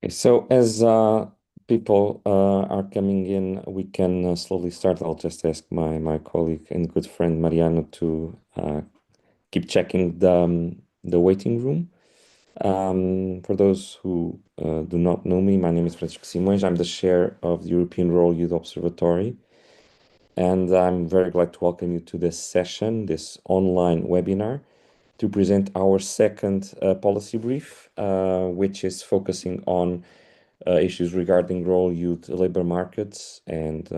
Okay, so as people are coming in, we can slowly start. I'll just ask my colleague and good friend Mariano to keep checking the waiting room. For those who do not know me, my name is Francisco Simões. I'm the chair of the European Rural Youth Observatory, and I'm very glad to welcome you to this session, this online webinar, to present our second policy brief, which is focusing on issues regarding rural youth labor markets and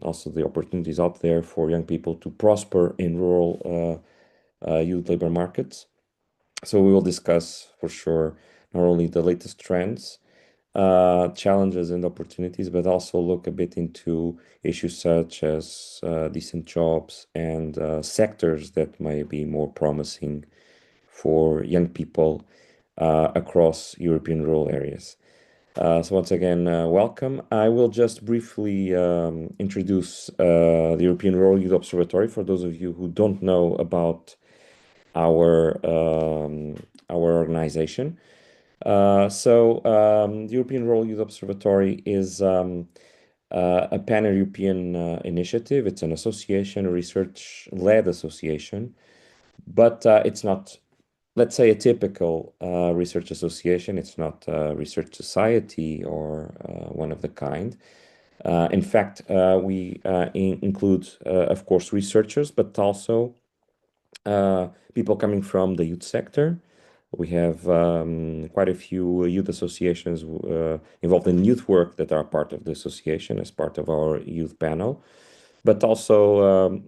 also the opportunities out there for young people to prosper in rural youth labor markets. So we will discuss for sure not only the latest trends, challenges and opportunities, but also look a bit into issues such as decent jobs and sectors that may be more promising for young people across European rural areas. So once again, welcome. I will just briefly introduce the European Rural Youth Observatory for those of you who don't know about our our organization. The European Rural Youth Observatory is a pan-European initiative. It's an association, a research-led association, but it's not, let's say, a typical research association. It's not a research society or one of the kind. In fact, we include, of course, researchers, but also people coming from the youth sector. We have quite a few youth associations involved in youth work that are part of the association as part of our youth panel, but also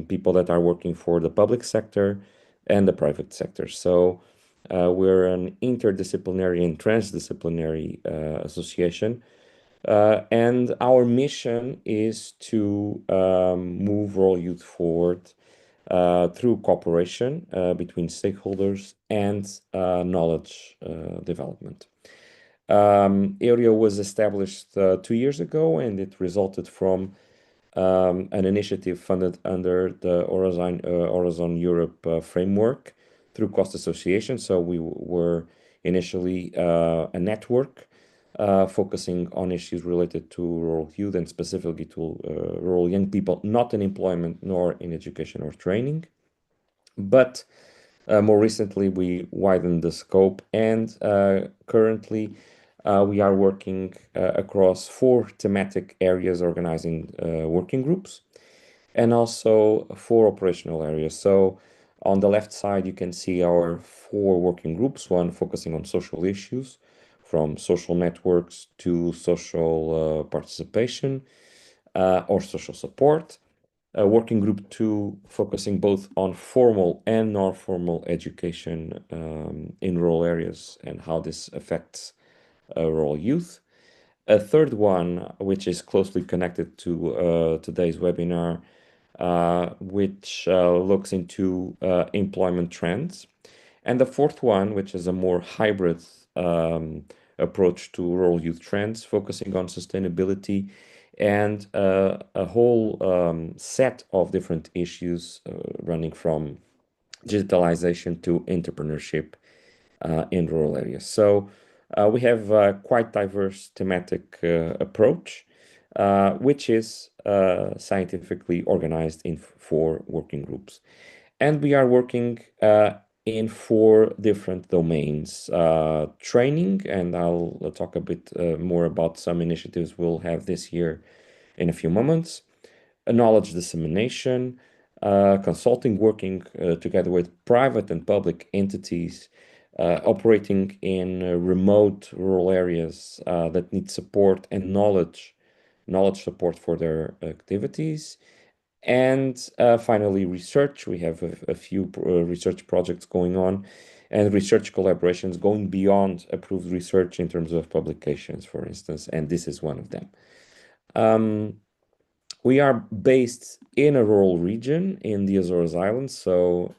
people that are working for the public sector and the private sector. So we're an interdisciplinary and transdisciplinary association. And our mission is to move rural youth forward through cooperation between stakeholders and knowledge development. EURYO was established 2 years ago, and it resulted from an initiative funded under the Horizon Europe framework through Cost Association. So we were initially a network focusing on issues related to rural youth and specifically to rural young people, not in employment nor in education or training. But more recently, we widened the scope, and currently, we are working across four thematic areas, organizing working groups, and also four operational areas. So, on the left side, you can see our four working groups, one focusing on social issues, from social networks to social participation or social support. Working group two focusing both on formal and non-formal education in rural areas and how this affects rural youth. A third one, which is closely connected to today's webinar, which looks into employment trends. And the fourth one, which is a more hybrid approach to rural youth trends, focusing on sustainability and a whole set of different issues running from digitalization to entrepreneurship in rural areas. So we have a quite diverse thematic approach, which is scientifically organized in four working groups. And we are working in four different domains. Training, and I'll talk a bit more about some initiatives we'll have this year in a few moments. Knowledge dissemination, consulting, working together with private and public entities operating in remote rural areas that need support and knowledge support for their activities. And finally, research. We have a few research projects going on and research collaborations going beyond approved research in terms of publications, for instance, and this is one of them. We are based in a rural region in the Azores Islands, so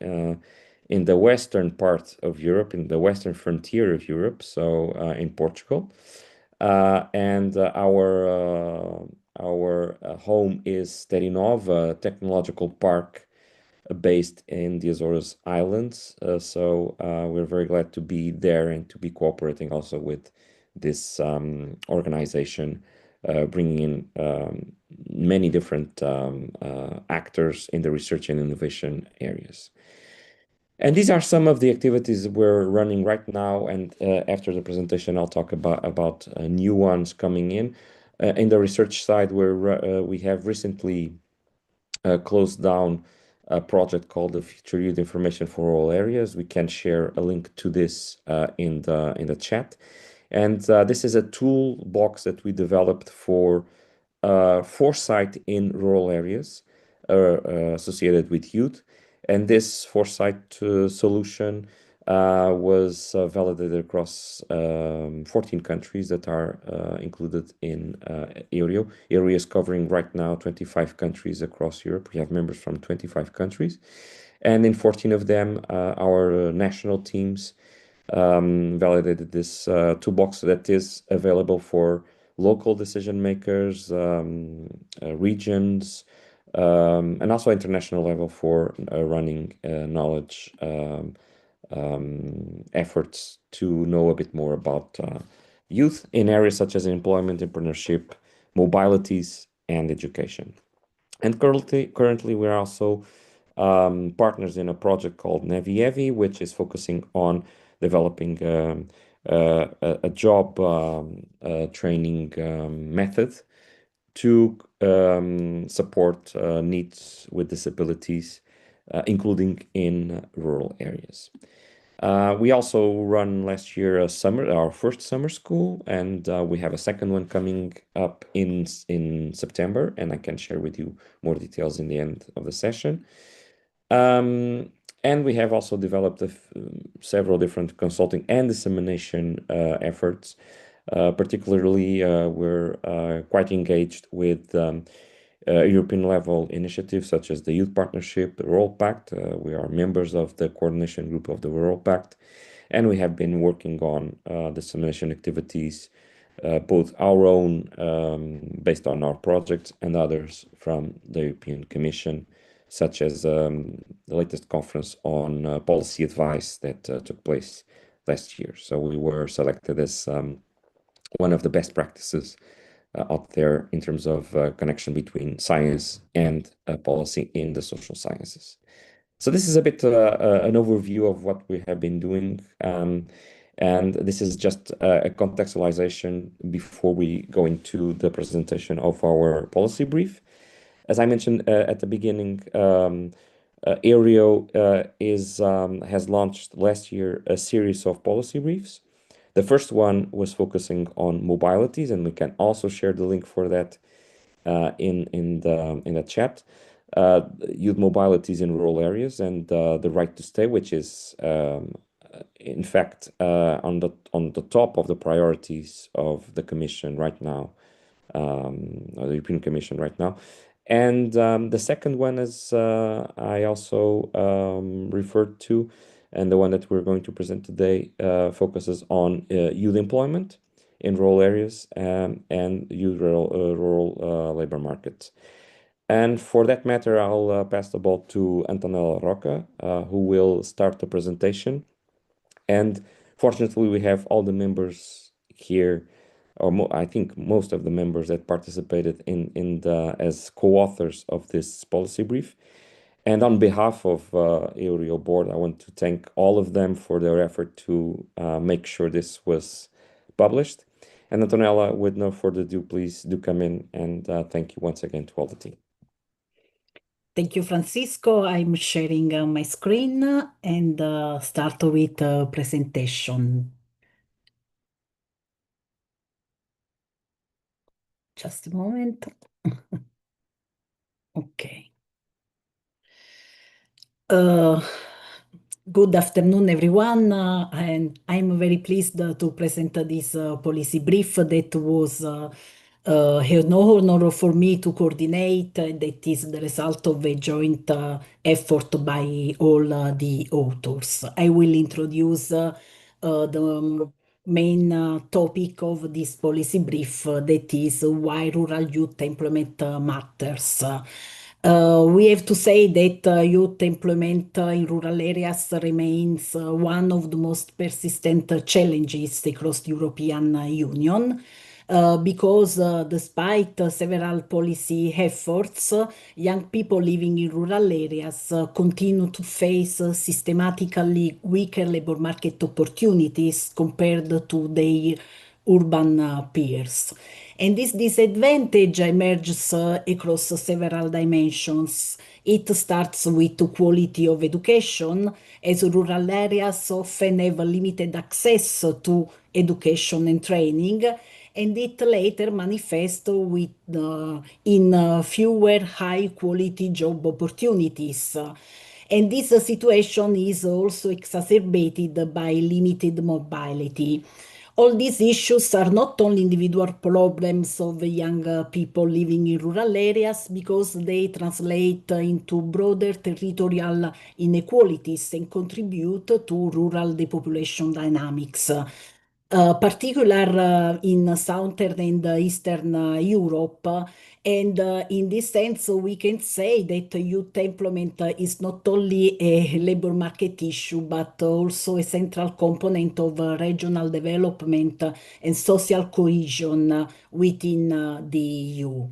in the western part of Europe, in the western frontier of Europe, so in Portugal. And our home is Sterinov, a technological park based in the Azores Islands. So we're very glad to be there and to be cooperating also with this organization, bringing in many different actors in the research and innovation areas. And these are some of the activities we're running right now. And after the presentation, I'll talk about new ones coming in. In the research side, we have recently closed down a project called the Future Youth Information for All Areas. We can share a link to this in the chat. And this is a toolbox that we developed for foresight in rural areas associated with youth. And this foresight solution was validated across 14 countries that are included in EURYO. EURYO is covering right now 25 countries across Europe. We have members from 25 countries. And in 14 of them, our national teams validated this toolbox that is available for local decision makers, regions, and also international level for running knowledge efforts to know a bit more about youth in areas such as employment, entrepreneurship, mobilities, and education. And currently we're also partners in a project called Nevievi, which is focusing on developing a job training method to support needs with disabilities, including in rural areas. We also run last year our first summer school, and we have a second one coming up in September, and I can share with you more details in the end of the session. And we have also developed several different consulting and dissemination efforts. Particularly, we're quite engaged with European level initiatives such as the Youth Partnership, the Rural Pact. We are members of the coordination group of the Rural Pact, and we have been working on dissemination activities, both our own based on our projects and others from the European Commission, such as the latest conference on policy advice that took place last year. So we were selected as one of the best practices out there in terms of connection between science and policy in the social sciences. So this is a bit an overview of what we have been doing. And this is just a contextualization before we go into the presentation of our policy brief. As I mentioned at the beginning, EURYO has launched last year a series of policy briefs. The first one was focusing on mobilities, and we can also share the link for that in the chat. Youth mobilities in rural areas and the right to stay, which is in fact on the top of the priorities of the Commission right now, or the European Commission right now. And the second one, as I also referred to, and the one that we're going to present today, focuses on youth employment in rural areas and youth rural labor markets. And for that matter, I'll pass the ball to Antonella Roca, who will start the presentation. And fortunately, we have all the members here, or I think most of the members that participated as co-authors of this policy brief. And on behalf of EURYO board, I want to thank all of them for their effort to make sure this was published. And Antonella, with no further ado, please do come in, and thank you once again to all the team. Thank you, Francisco. I'm sharing my screen and start with the presentation. Just a moment. Okay. Good afternoon, everyone, and I'm very pleased to present this policy brief that was an honor for me to coordinate, and that is the result of a joint effort by all the authors. I will introduce the main topic of this policy brief, that is why rural youth employment matters. We have to say that youth employment in rural areas remains one of the most persistent challenges across the European Union. Because despite several policy efforts, young people living in rural areas continue to face systematically weaker labor market opportunities compared to their urban peers. And this disadvantage emerges across several dimensions. It starts with the quality of education, as rural areas often have limited access to education and training, and it later manifests in fewer high quality job opportunities. And this situation is also exacerbated by limited mobility. All these issues are not only individual problems of young people living in rural areas because they translate into broader territorial inequalities and contribute to rural depopulation dynamics. Particular in southern and eastern Europe. And in this sense, we can say that youth employment is not only a labor market issue, but also a central component of regional development and social cohesion within the EU.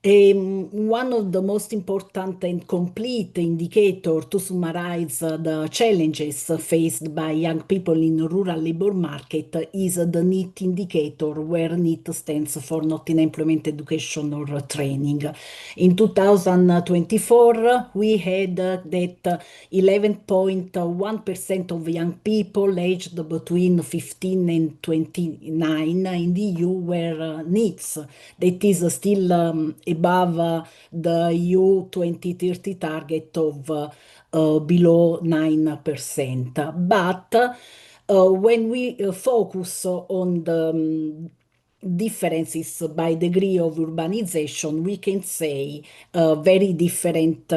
One of the most important and complete indicator to summarize the challenges faced by young people in rural labor market is the NEET indicator, where NEET stands for not in employment, education or training. In 2024, we had that 11.1% of young people aged between 15 and 29 in the EU were NEETs. That is still above the EU 2030 target of below 9%. But when we focus on the differences by degree of urbanization, we can say very different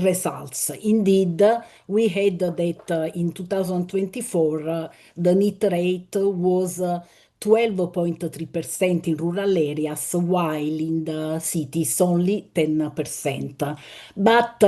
results. Indeed, we had that in 2024, the NEET rate was 12.3% in rural areas, while in the cities only 10%. But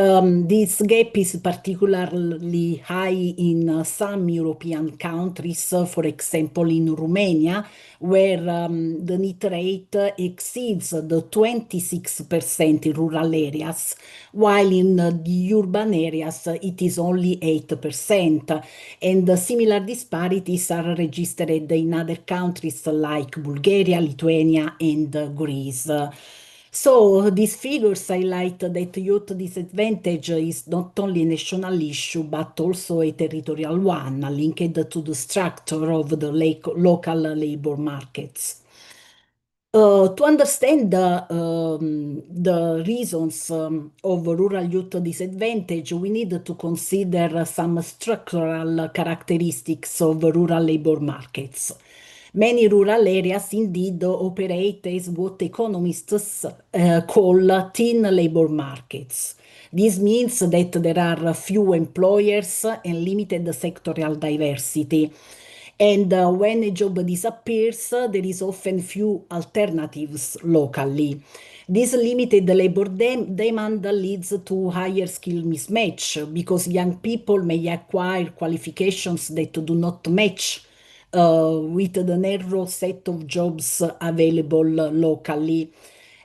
this gap is particularly high in some European countries, for example, in Romania, where the NEET rate exceeds the 26% in rural areas, while in the urban areas it is only 8%. And similar disparities are registered in other countries like Bulgaria, Lithuania, and Greece. So these figures highlight that youth disadvantage is not only a national issue, but also a territorial one linked to the structure of the local labor markets. To understand the reasons of rural youth disadvantage, we need to consider some structural characteristics of rural labor markets. Many rural areas indeed operate as what economists call thin labor markets. This means that there are few employers and limited sectorial diversity. And when a job disappears, there is often few alternatives locally. This limited labor demand leads to higher skill mismatch because young people may acquire qualifications that do not match with the narrow set of jobs available locally.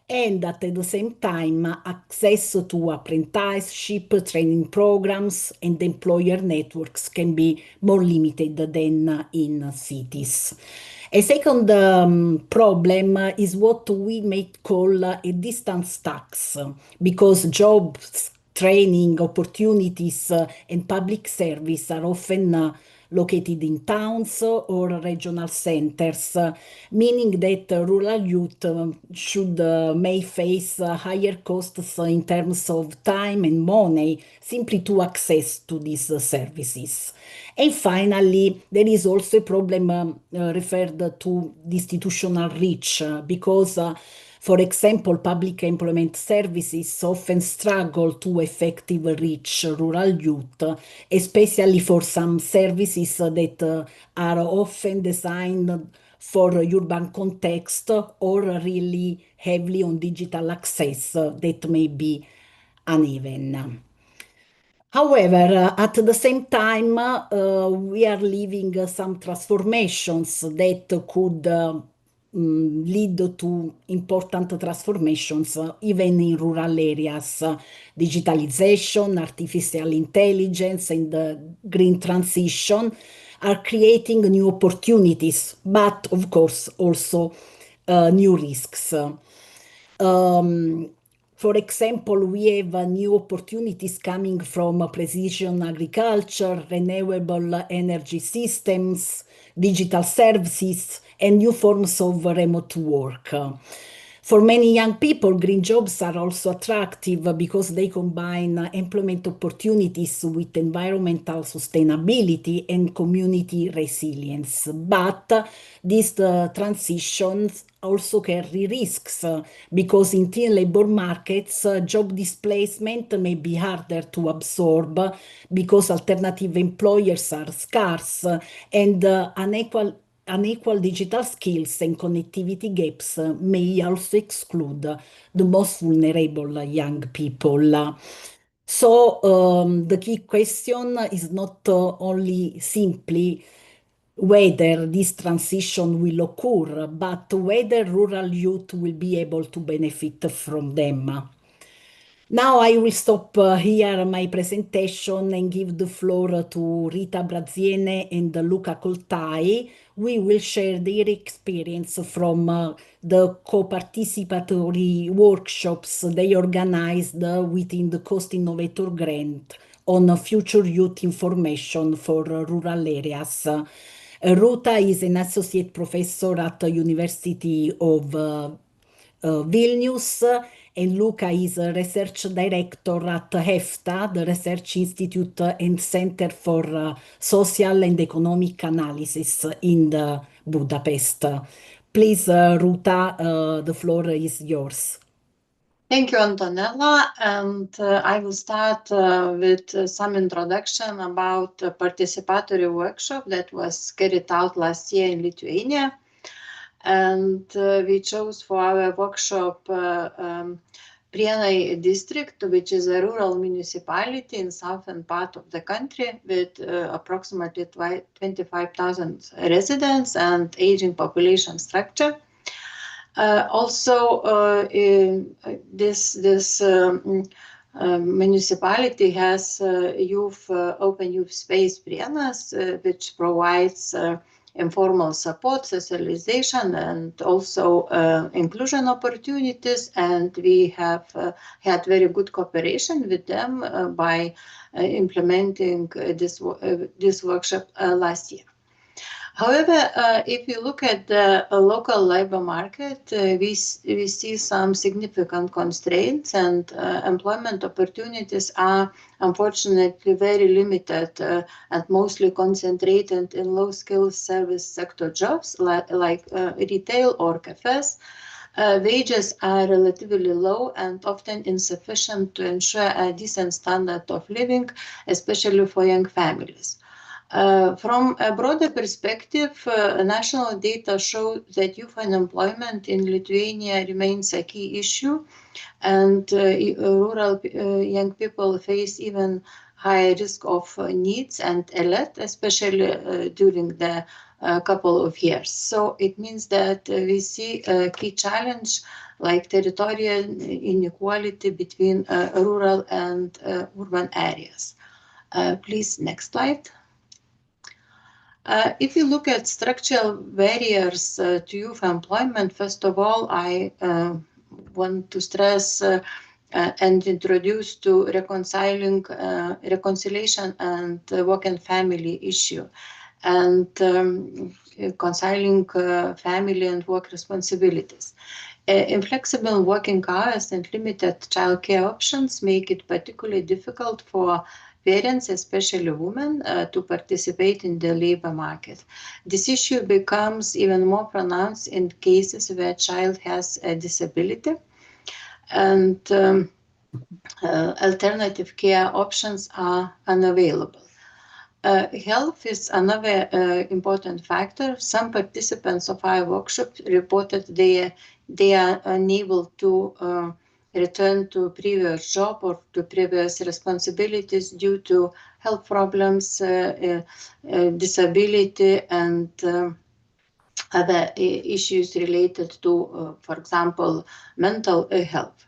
And at the same time, access to apprenticeship, training programs, and employer networks can be more limited than in cities. A second problem is what we may call a distance tax, because jobs, training, opportunities, and public service are often located in towns or regional centers, meaning that rural youth should may face higher costs in terms of time and money simply to access to these services. And finally, there is also a problem referred to the institutional reach, because for example, public employment services often struggle to effectively reach rural youth, especially for some services that are often designed for urban context or really heavily on digital access that may be uneven. However, at the same time, we are living some transformations that could lead to important transformations even in rural areas. Digitalization, artificial intelligence, and the green transition are creating new opportunities, but of course also new risks. For example, we have new opportunities coming from precision agriculture, renewable energy systems, digital services, and new forms of remote work. For many young people, green jobs are also attractive because they combine employment opportunities with environmental sustainability and community resilience. But these transitions also carry risks because in teen labor markets, job displacement may be harder to absorb because alternative employers are scarce and unequal digital skills and connectivity gaps may also exclude the most vulnerable young people. So the key question is not only simply whether this transition will occur, but whether rural youth will be able to benefit from them. Now I will stop here my presentation and give the floor to Rita Braziene and Luca Coltai. We will share their experience from the co-participatory workshops they organized within the Cost Innovator Grant on future youth information for rural areas. Ruta is an associate professor at the University of Vilnius, and Luca is a research director at HEFTA, the Research Institute and Center for Social and Economic Analysis in Budapest. Please, Ruta, the floor is yours. Thank you, Antonella, and I will start with some introduction about a participatory workshop that was carried out last year in Lithuania. And we chose for our workshop Prienai district, which is a rural municipality in southern part of the country with approximately 25,000 residents and aging population structure. Also, this municipality has open youth space Prienas, which provides informal support, socialization, and also inclusion opportunities. And we have had very good cooperation with them by implementing this workshop last year. However, if you look at the local labor market, we see some significant constraints, and employment opportunities are unfortunately very limited and mostly concentrated in low-skill service sector jobs like retail or cafes. Wages are relatively low and often insufficient to ensure a decent standard of living, especially for young families. From a broader perspective, national data show that youth unemployment in Lithuania remains a key issue, and rural young people face even higher risk of needs and alert, especially during the couple of years. So it means that we see a key challenge like territorial inequality between rural and urban areas. Please, next slide. If you look at structural barriers to youth employment, first of all, I want to stress and introduce to reconciliation and work and family issue, and reconciling family and work responsibilities. Inflexible working hours and limited childcare options make it particularly difficult for parents, especially women, to participate in the labor market. This issue becomes even more pronounced in cases where a child has a disability, and alternative care options are unavailable. Health is another important factor. Some participants of our workshop reported they are unable to return to previous job or to previous responsibilities due to health problems, disability, and other issues related to, for example, mental health.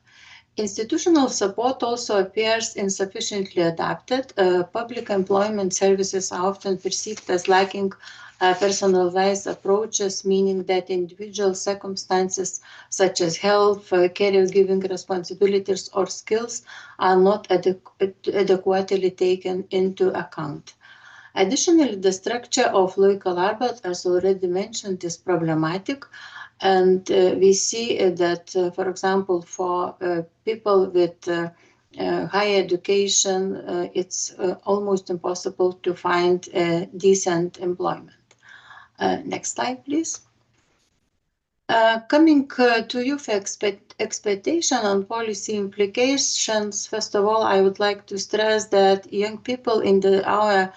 Institutional support also appears insufficiently adapted. Public employment services are often perceived as lacking personalized approaches, meaning that individual circumstances such as health, caregiving responsibilities, or skills are not adequately taken into account. Additionally, the structure of local Arbeit, as already mentioned, is problematic. And we see that, for example, for people with higher education, it's almost impossible to find decent employment. Next slide, please. Coming to youth expectation and policy implications, first of all, I would like to stress that young people in our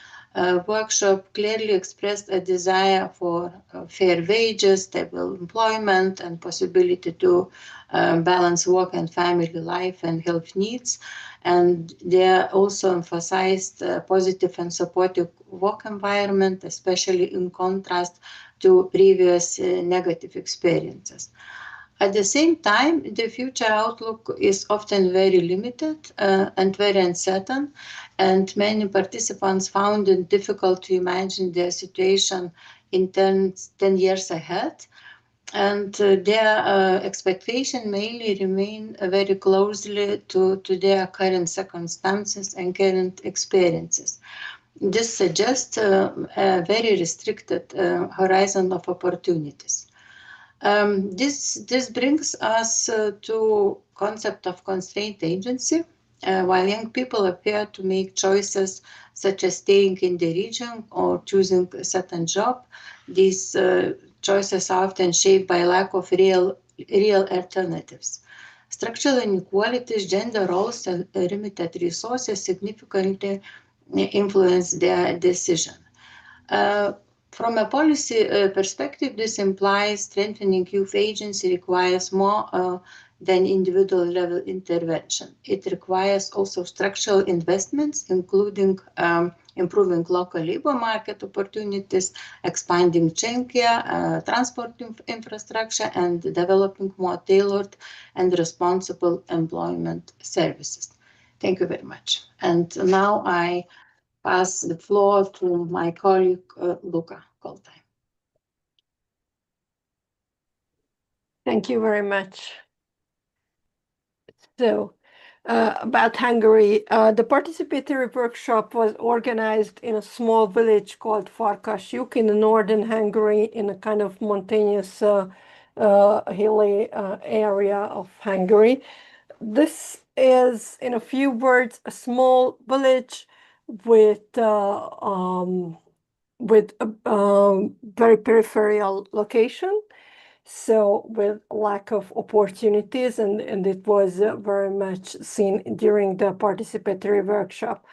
workshop clearly expressed a desire for fair wages, stable employment, and possibility to balance work and family life and health needs. And they also emphasized positive and supportive work environment, especially in contrast to previous negative experiences. At the same time, the future outlook is often very limited and very uncertain, and many participants found it difficult to imagine their situation in 10 years ahead. And their expectation mainly remain very closely to their current circumstances and current experiences. This suggests a very restricted horizon of opportunities. This brings us to concept of constraint agency. While young people appear to make choices such as staying in the region or choosing a certain job, these choices are often shaped by lack of real alternatives. Structural inequalities, gender roles, and limited resources significantly influence their decision. From a policy perspective, this implies strengthening youth agency requires more than individual level intervention. It requires also structural investments, including improving local labor market opportunities, expanding childcare, transport infrastructure, and developing more tailored and responsible employment services. Thank you very much. And now I pass the floor to my colleague, Luca Koltai. Thank you very much. So, about Hungary, the participatory workshop was organized in a small village called Farkasjuk in the northern Hungary, in a kind of mountainous, hilly area of Hungary. This is, in a few words, a small village with a very peripheral location. So with lack of opportunities, and it was very much seen during the participatory workshop.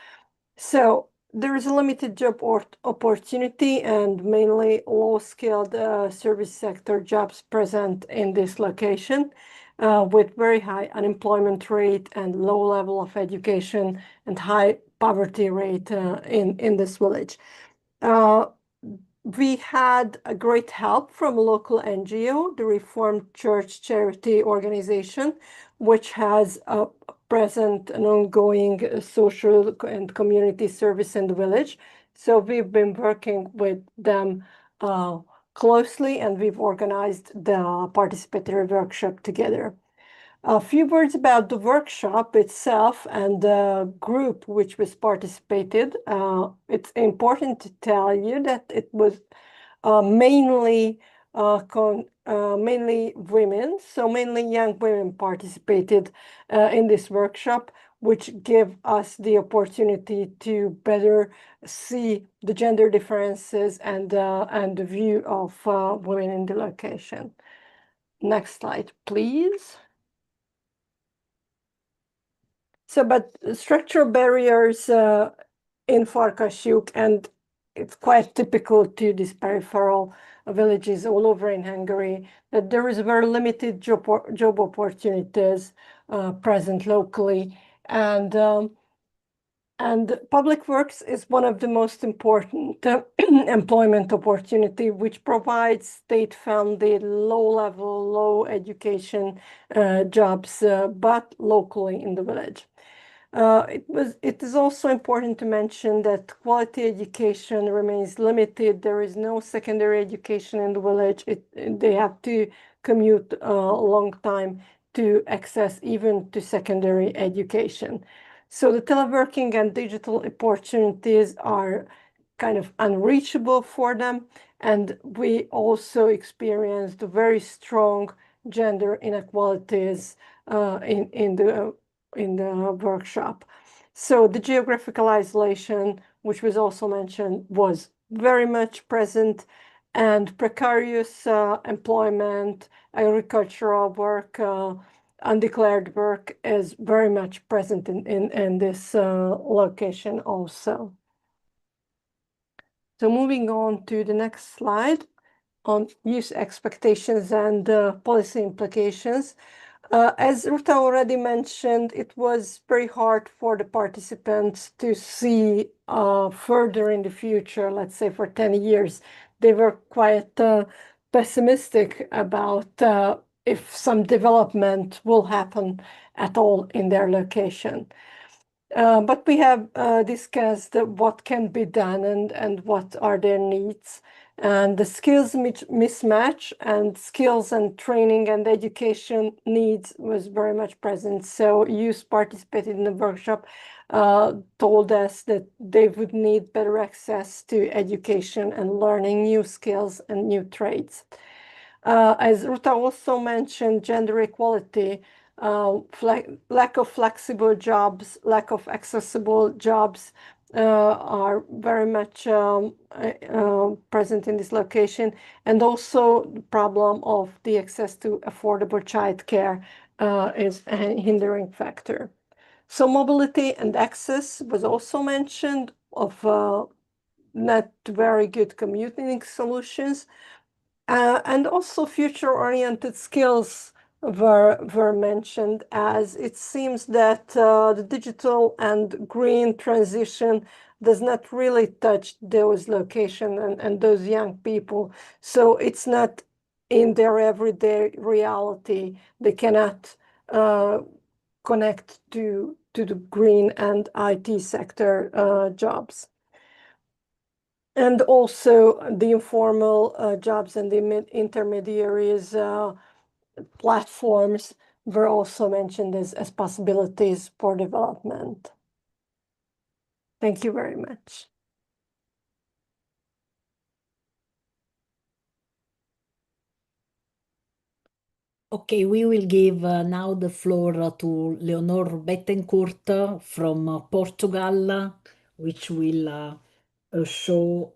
So there is a limited job opportunity and mainly low-skilled service sector jobs present in this location with very high unemployment rate and low level of education and high poverty rate in this village. We had a great help from a local NGO, the Reformed Church Charity Organization, which has a present and ongoing social and community service in the village. So we've been working with them closely, and we've organized the participatory workshop together. A few words about the workshop itself and the group which was participated. It's important to tell you that it was mainly women, so mainly young women participated in this workshop, which give us the opportunity to better see the gender differences and the view of women in the location. Next slide, please. So, but structural barriers in Farkasjuk and it's quite typical to these peripheral villages all over in Hungary, that there is very limited job opportunities present locally. And public works is one of the most important employment opportunity, which provides state-funded, low-level, low education jobs, but locally in the village. It is also important to mention that quality education remains limited. There is no secondary education in the village. They have to commute a long time to access even to secondary education. So the teleworking and digital opportunities are kind of unreachable for them. And we also experienced very strong gender inequalities in the workshop. So the geographical isolation, which was also mentioned, was very much present, and precarious employment, agricultural work, undeclared work is very much present in this location also. So moving on to the next slide on youth expectations and policy implications. As Ruta already mentioned, it was very hard for the participants to see further in the future, let's say for 10 years. They were quite pessimistic about if some development will happen at all in their location. But we have discussed what can be done and what are their needs. And the skills mismatch and skills and training and education needs was very much present. So youth participated in the workshop, told us that they would need better access to education and learning new skills and new trades. As Ruta also mentioned, gender equality, lack of flexible jobs, lack of accessible jobs are very much present in this location. And also the problem of the access to affordable childcare is a hindering factor. So mobility and access was also mentioned of not very good commuting solutions. And also future-oriented skills were mentioned, as it seems that the digital and green transition does not really touch those locations and those young people. So it's not in their everyday reality. They cannot connect to the green and IT sector jobs. And also the informal jobs and the intermediaries platforms were also mentioned as possibilities for development. Thank you very much. Okay, we will give now the floor to Leonor Bettencourt from Portugal, which will show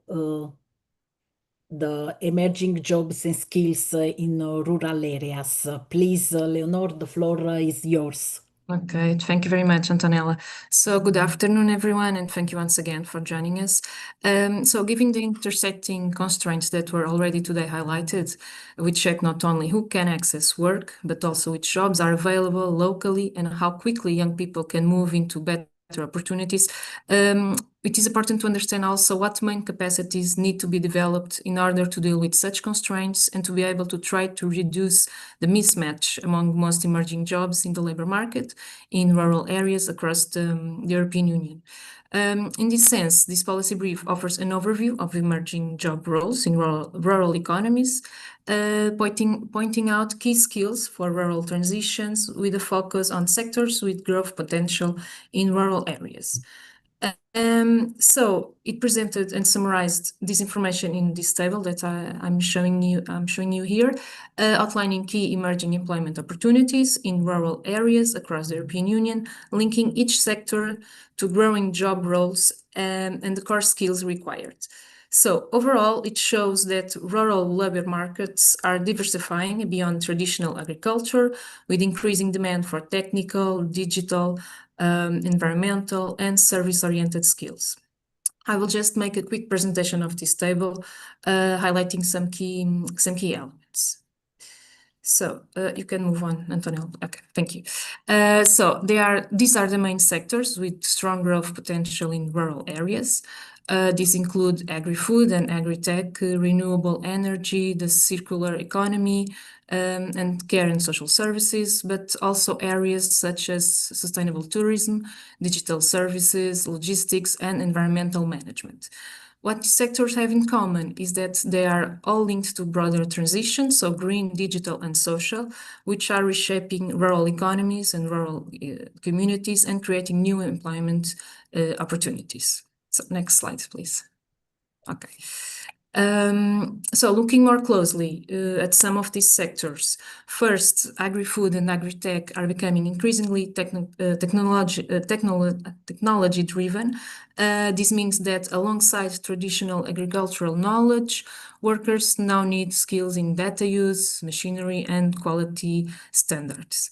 the emerging jobs and skills in rural areas. Please, Leonor, the floor is yours. Okay, thank you very much, Antonella. So good afternoon, everyone, and thank you once again for joining us. So given the intersecting constraints that were already today highlighted, we check not only who can access work, but also which jobs are available locally and how quickly young people can move into better opportunities. It is important to understand also what main capacities need to be developed in order to deal with such constraints and to be able to try to reduce the mismatch among most emerging jobs in the labor market in rural areas across the European Union. In this sense, this policy brief offers an overview of emerging job roles in rural economies, pointing out key skills for rural transitions with a focus on sectors with growth potential in rural areas. So it presented and summarized this information in this table that I'm showing you here, outlining key emerging employment opportunities in rural areas across the European Union, linking each sector to growing job roles and the core skills required. So overall, it shows that rural labor markets are diversifying beyond traditional agriculture, with increasing demand for technical, digital, environmental, and service-oriented skills. I will just make a quick presentation of this table, highlighting some key elements. So you can move on, Antonio. Okay, thank you. So these are the main sectors with strong growth potential in rural areas. These include agri-food and agri-tech, renewable energy, the circular economy, and care and social services, but also areas such as sustainable tourism, digital services, logistics, and environmental management. What these sectors have in common is that they are all linked to broader transitions, so green, digital, and social, which are reshaping rural economies and rural communities and creating new employment opportunities. So next slide, please. Okay. So looking more closely at some of these sectors, first, agri-food and agri-tech are becoming increasingly technology-driven. This means that alongside traditional agricultural knowledge, workers now need skills in data use, machinery, and quality standards.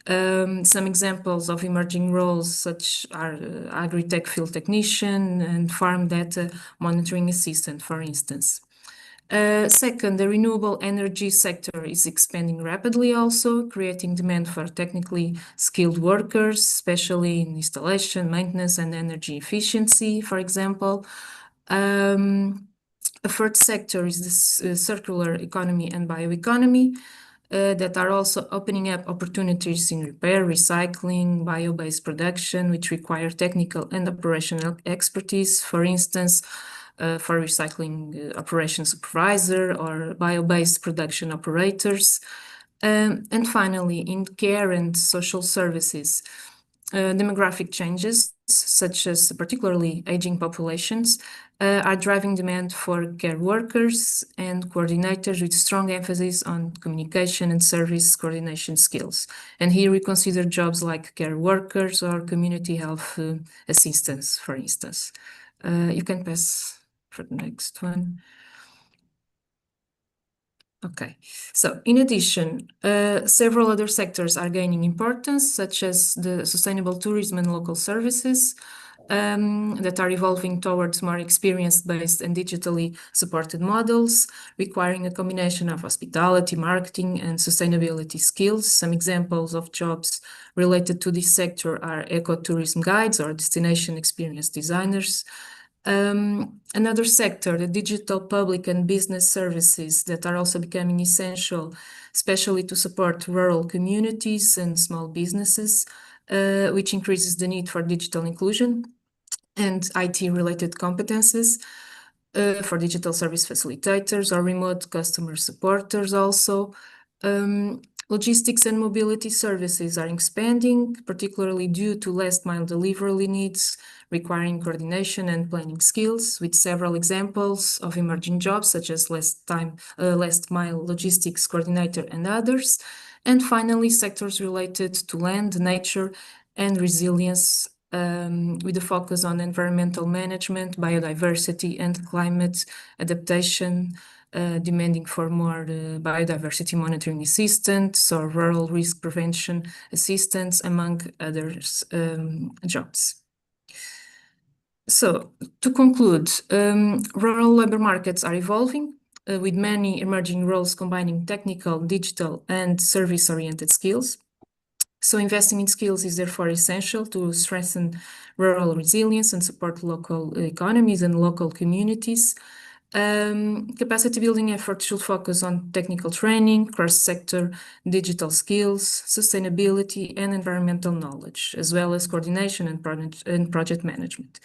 Some examples of emerging roles such are agri-tech field technician and farm data monitoring assistant, for instance. Second, the renewable energy sector is expanding rapidly also, creating demand for technically skilled workers, especially in installation, maintenance, and energy efficiency, for example. A third sector is the circular economy and bioeconomy, that are also opening up opportunities in repair, recycling, bio-based production, which require technical and operational expertise, for instance, for recycling operation supervisor or bio-based production operators. And finally, in care and social services, demographic changes, such as particularly aging populations, are driving demand for care workers and coordinators with strong emphasis on communication and service coordination skills. And here we consider jobs like care workers or community health assistants, for instance. You can pass for the next one. Okay, so in addition, several other sectors are gaining importance, such as the sustainable tourism and local services, that are evolving towards more experience-based and digitally supported models, requiring a combination of hospitality, marketing, and sustainability skills. Some examples of jobs related to this sector are ecotourism guides or destination experience designers. Another sector, the digital public and business services that are also becoming essential, especially to support rural communities and small businesses, which increases the need for digital inclusion and IT-related competences for digital service facilitators or remote customer supporters also. Logistics and mobility services are expanding, particularly due to last mile delivery needs, requiring coordination and planning skills, with several examples of emerging jobs such as last mile logistics coordinator and others. And finally, sectors related to land, nature, and resilience, with a focus on environmental management, biodiversity, and climate adaptation, demanding for more biodiversity monitoring assistance or rural risk prevention assistance, among others jobs. So, to conclude, rural labor markets are evolving with many emerging roles combining technical, digital, and service-oriented skills. So investing in skills is therefore essential to strengthen rural resilience and support local economies and local communities. Capacity building efforts should focus on technical training, cross-sector digital skills, sustainability, and environmental knowledge, as well as coordination and project management.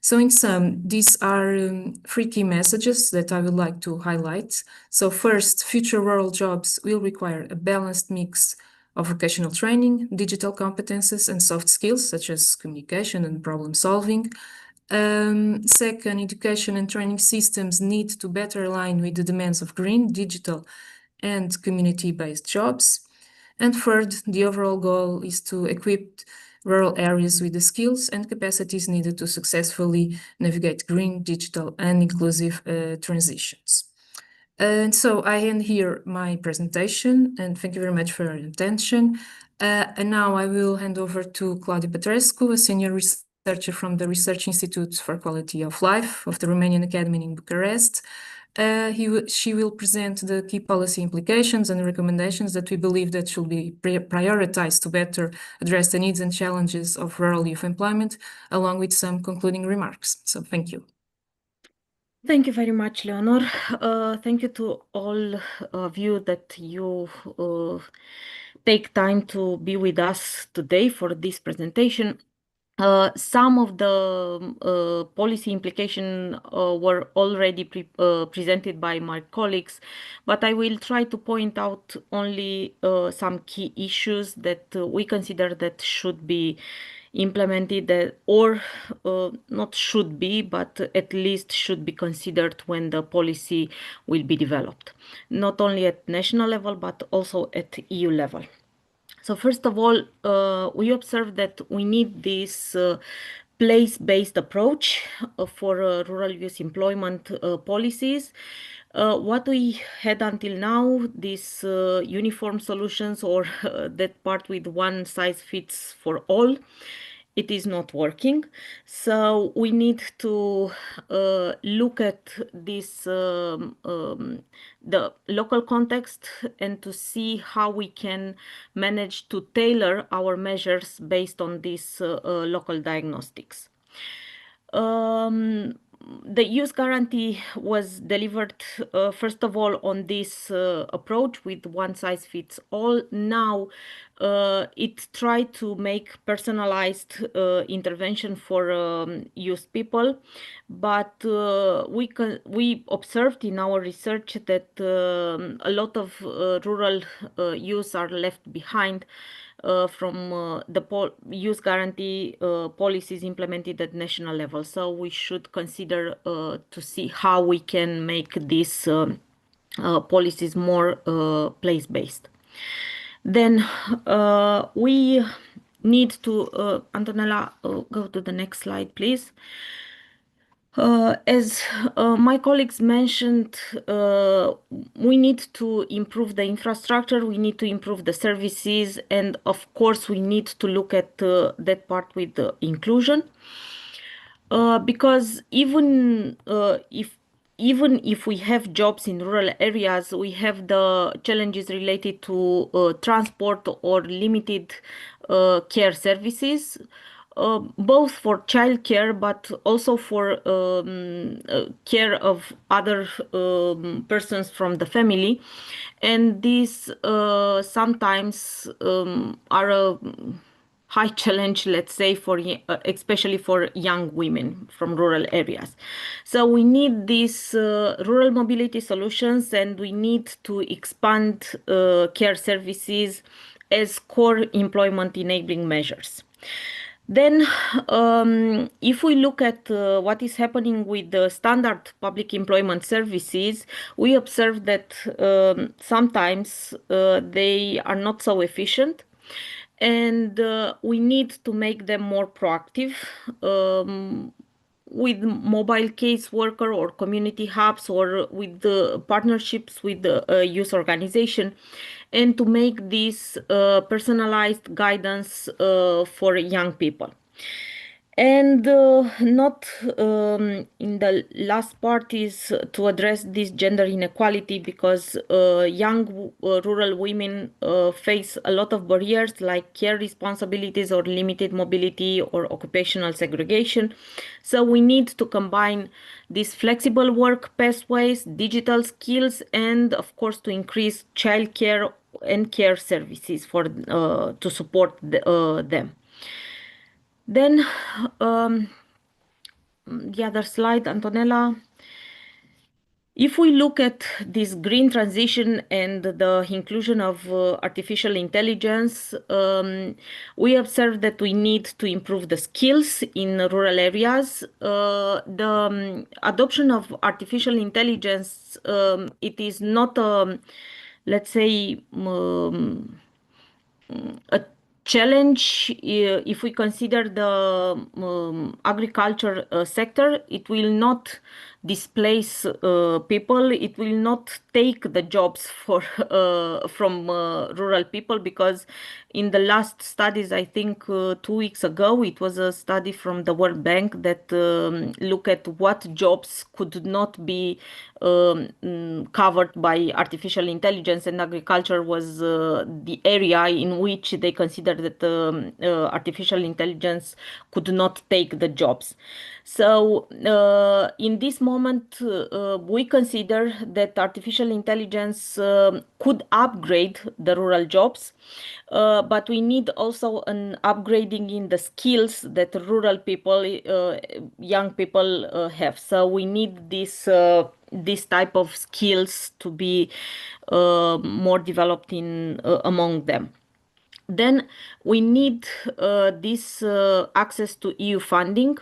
So in sum, these are 3 key messages that I would like to highlight. So first, future rural jobs will require a balanced mix of vocational training, digital competences, and soft skills such as communication and problem solving. Second, education and training systems need to better align with the demands of green, digital, and community-based jobs. And third, the overall goal is to equip rural areas with the skills and capacities needed to successfully navigate green, digital, and inclusive transitions. And so I end here my presentation, and thank you very much for your attention. And now I will hand over to Claudia Petrescu, a senior research researcher from the Research Institute for Quality of Life of the Romanian Academy in Bucharest. She will present the key policy implications and recommendations that we believe that should be prioritized to better address the needs and challenges of rural youth employment, along with some concluding remarks. So thank you. Thank you very much, Leonor. Thank you to all of you that you take time to be with us today for this presentation. Some of the policy implications were already presented by my colleagues, but I will try to point out only some key issues that we consider that should be implemented or not should be, but at least should be considered when the policy will be developed, not only at national level, but also at EU level. So first of all, we observe that we need this place-based approach for rural youth employment policies. What we had until now, these uniform solutions or that part with one size fits for all, it is not working. So we need to look at this the local context and to see how we can manage to tailor our measures based on these local diagnostics. The youth guarantee was delivered, first of all, on this approach with one size fits all. Now, it tried to make personalized intervention for youth people, but we observed in our research that a lot of rural youth are left behind from the youth guarantee policies implemented at national level. So we should consider to see how we can make these policies more place-based. Then we need to, Antonella, go to the next slide, please. As my colleagues mentioned, we need to improve the infrastructure, we need to improve the services, and of course we need to look at that part with inclusion. Because even if we have jobs in rural areas, we have the challenges related to transport or limited care services. Both for childcare, but also for care of other persons from the family. And these sometimes are a high challenge, let's say, for especially for young women from rural areas. So we need these rural mobility solutions, and we need to expand care services as core employment enabling measures. Then, if we look at what is happening with the standard public employment services, we observe that sometimes they are not so efficient, and we need to make them more proactive with mobile caseworker or community hubs or with the partnerships with the youth organization, and to make this personalized guidance for young people. And not in the last part is to address this gender inequality, because young rural women face a lot of barriers like care responsibilities or limited mobility or occupational segregation. So we need to combine these flexible work pathways, digital skills, and of course to increase childcare and care services for to support them. Then the other slide, Antonella. If we look at this green transition and the inclusion of artificial intelligence, we observe that we need to improve the skills in rural areas. The adoption of artificial intelligence, it is not, let's say, a challenge if we consider the agriculture sector. It will not displace people. It will not take the jobs from rural people, because in the last studies, I think 2 weeks ago, it was a study from the World Bank that looked at what jobs could not be covered by artificial intelligence, and agriculture was the area in which they considered that artificial intelligence could not take the jobs. So in this moment, we consider that artificial intelligence could upgrade the rural jobs, but we need also an upgrading in the skills that rural people, young people have. So we need this type of skills to be more developed in among them. Then we need this access to EU funding.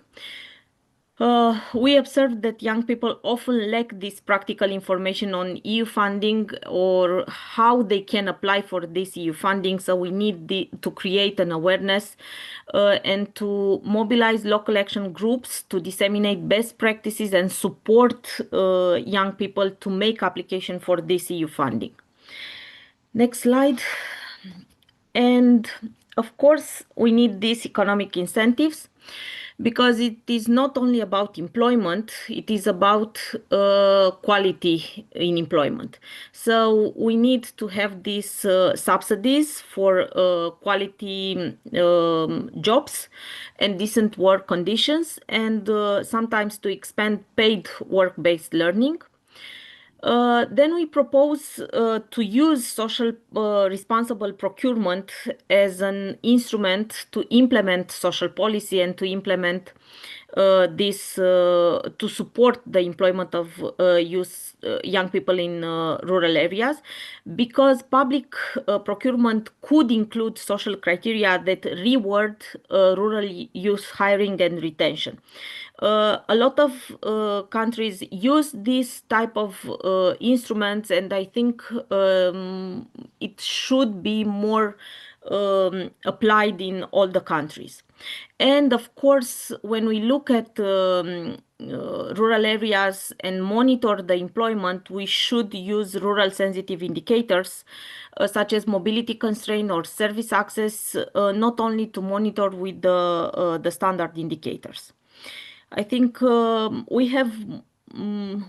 We observed that young people often lack this practical information on EU funding or how they can apply for this EU funding. So we need to create an awareness and to mobilize local action groups to disseminate best practices and support young people to make application for this EU funding. Next slide. And of course, we need these economic incentives, because it is not only about employment, it is about quality in employment. So we need to have these subsidies for quality jobs and decent work conditions, and sometimes to expand paid work-based learning. Then we propose to use social responsible procurement as an instrument to implement social policy and to implement this to support the employment of young people in rural areas, because public procurement could include social criteria that reward rural youth hiring and retention. A lot of countries use this type of instruments, and I think it should be more applied in all the countries. And of course, when we look at rural areas and monitor the employment, we should use rural sensitive indicators such as mobility constraint or service access, not only to monitor with the standard indicators. I think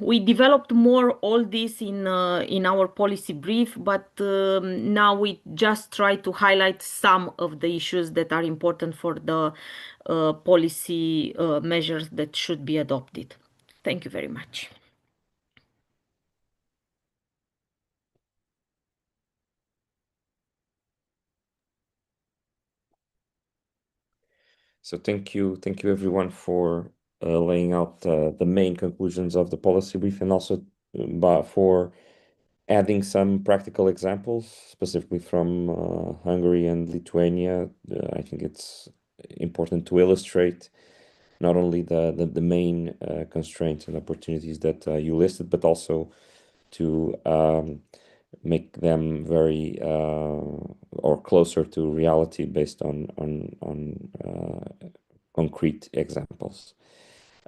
we developed more all this in our policy brief, but now we just try to highlight some of the issues that are important for the policy measures that should be adopted. Thank you very much. So thank you everyone for laying out the main conclusions of the policy brief, and also for adding some practical examples, specifically from Hungary and Lithuania. I think it's important to illustrate not only the main constraints and opportunities that you listed, but also to make them very or closer to reality based on concrete examples.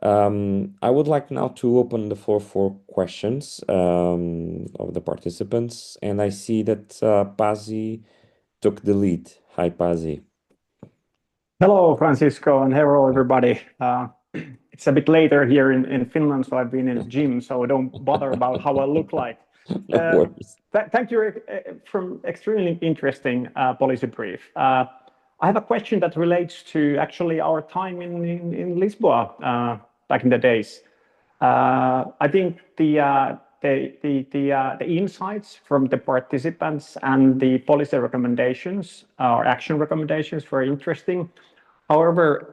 I would like now to open the floor for questions of the participants, and I see that Pasi took the lead. Hi, Pasi. Hello, Francisco, and hello, everybody. It's a bit later here in Finland, so I've been in the gym, so don't bother about how I look like. No worries. Thank you for extremely interesting policy brief. I have a question that relates to actually our time in Lisboa back in the days. I think the insights from the participants and the policy recommendations or action recommendations were interesting. However,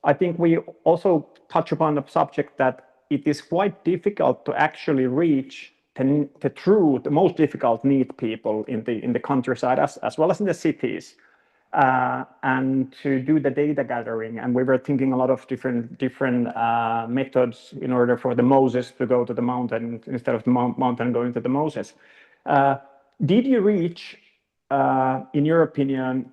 I think we also touch upon the subject that it is quite difficult to actually reach the most difficult need people in the countryside as well as in the cities, and to do the data gathering. And we were thinking a lot of different methods in order for the Moses to go to the mountain instead of the mountain going to the Moses. Did you reach, in your opinion,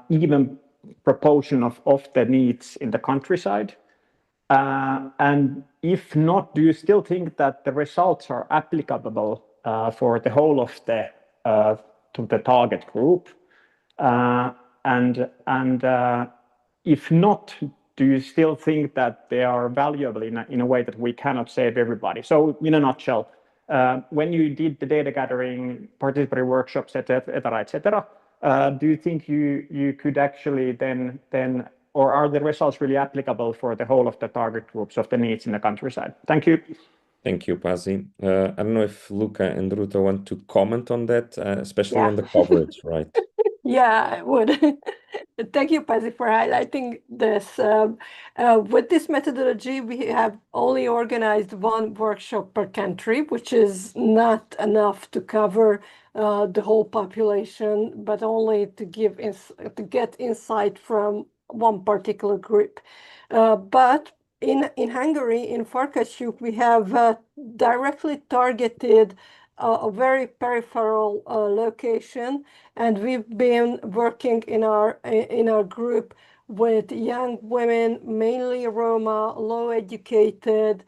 even proportion of the needs in the countryside? And if not, do you still think that the results are applicable for the whole of the to the target group? And if not, do you still think that they are valuable in a way that we cannot save everybody? So in a nutshell, when you did the data gathering, participatory workshops, etc., do you think you could actually then or are the results really applicable for the whole of the target groups of the needs in the countryside? Thank you. Thank you, Pasi. I don't know if Luca and Ruta want to comment on that, especially Yeah. on the coverage, right? Yeah, I would. Thank you, Pasi, for highlighting this. With this methodology, we have only organized one workshop per country, which is not enough to cover the whole population, but only to get insight from one particular group. But in Hungary, in Farkasjuk, we have directly targeted a very peripheral location, and we've been working in our group with young women, mainly Roma, low educated,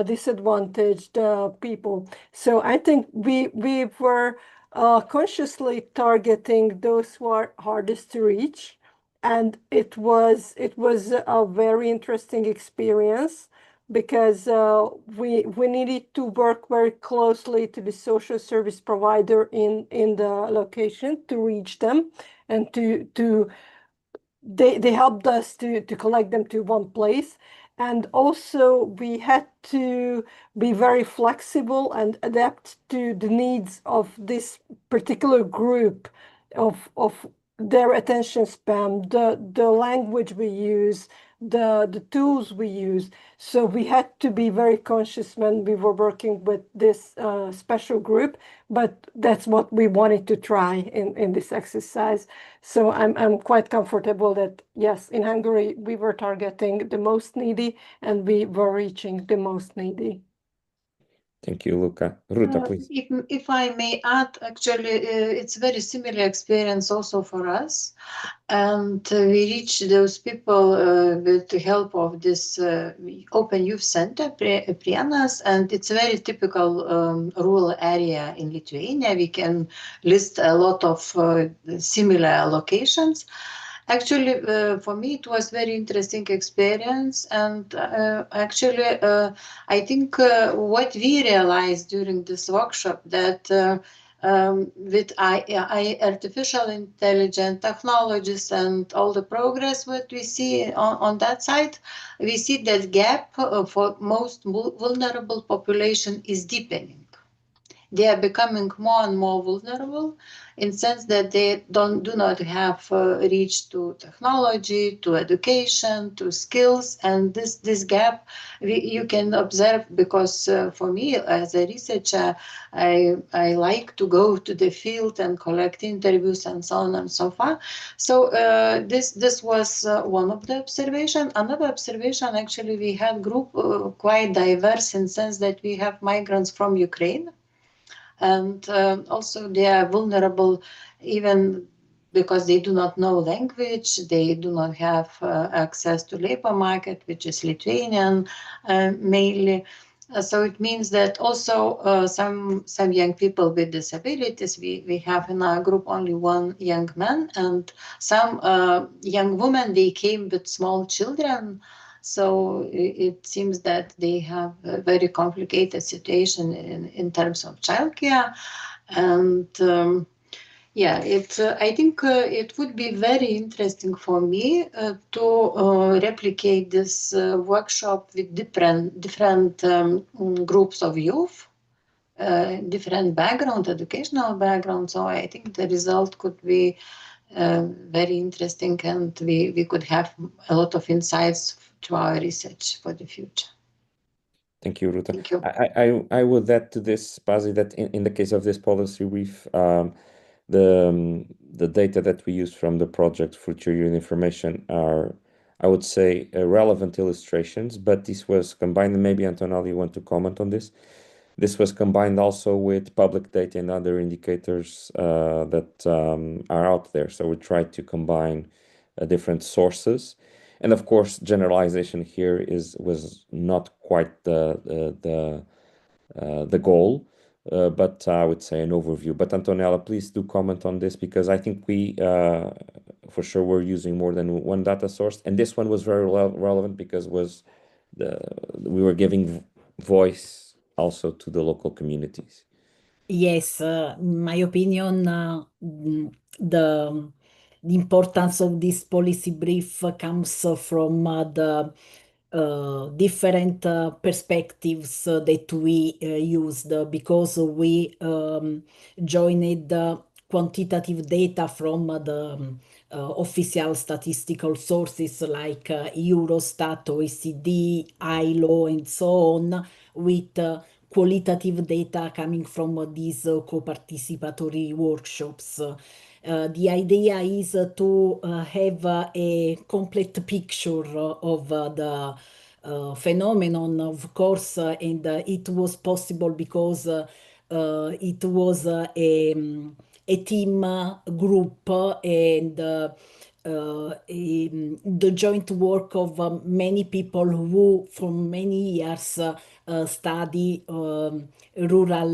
disadvantaged people. So I think we were consciously targeting those who are hardest to reach, and it was a very interesting experience because we needed to work very closely to the social service provider in the location to reach them, and they helped us to collect them to one place. And also we had to be very flexible and adapt to the needs of this particular group of their attention span, the language we use, the tools we use. So we had to be very conscious when we were working with this special group, but that's what we wanted to try in this exercise. So I'm quite comfortable that, yes, in Hungary, we were targeting the most needy and we were reaching the most needy. Thank you, Luca. Ruta, please. If I may add, actually, it's a very similar experience also for us. And we reach those people with the help of this Open Youth Center, Prienas, and it's a very typical rural area in Lithuania. We can list a lot of similar locations. Actually, for me, it was very interesting experience, and actually, I think what we realized during this workshop that with artificial intelligence technologies and all the progress what we see on that side, we see that gap for most vulnerable population is deepening. They are becoming more and more vulnerable in the sense that they do not have reach to technology, to education, to skills. And this gap you can observe because for me as a researcher, I like to go to the field and collect interviews and so on and so forth. So this was one of the observation. Another observation, actually, we had group quite diverse in the sense that we have migrants from Ukraine. And also they are vulnerable even because they do not know language, they do not have access to labor market, which is Lithuanian mainly. So it means that also some young people with disabilities, we have in our group only one young man, and some young women, they came with small children. So it seems that they have a very complicated situation in terms of childcare. And yeah, I think it would be very interesting for me to replicate this workshop with different groups of youth, different background, educational background. So I think the result could be very interesting, and we could have a lot of insights to our research for the future. Thank you, Ruta. Thank you. I would add to this, Pasi, that in the case of this policy brief, the data that we use from the project Future Youth Information are, I would say, relevant illustrations, but this was combined, and maybe Antonella, you want to comment on this? This was combined also with public data and other indicators that are out there. So we tried to combine different sources. And of course, generalization here was not quite the goal, but I would say an overview. But Antonella, please do comment on this, because I think we for sure were using more than one data source, and this one was very relevant because we were giving voice also to the local communities. Yes, in my opinion, the importance of this policy brief comes from the different perspectives that we used, because we joined quantitative data from the official statistical sources like Eurostat, OECD, ILO, and so on, with qualitative data coming from these co-participatory workshops. The idea is to have a complete picture of the phenomenon, of course, and it was possible because it was a team group, and the joint work of many people who for many years study rural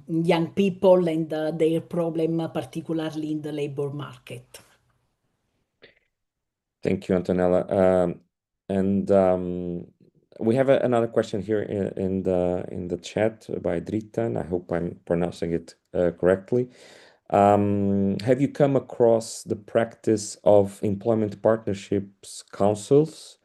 young people and their problem, particularly in the labor market. Thank you, Antonella. And we have another question here in the chat by Dritan. I hope I'm pronouncing it correctly. Have you come across the practice of employment partnerships councils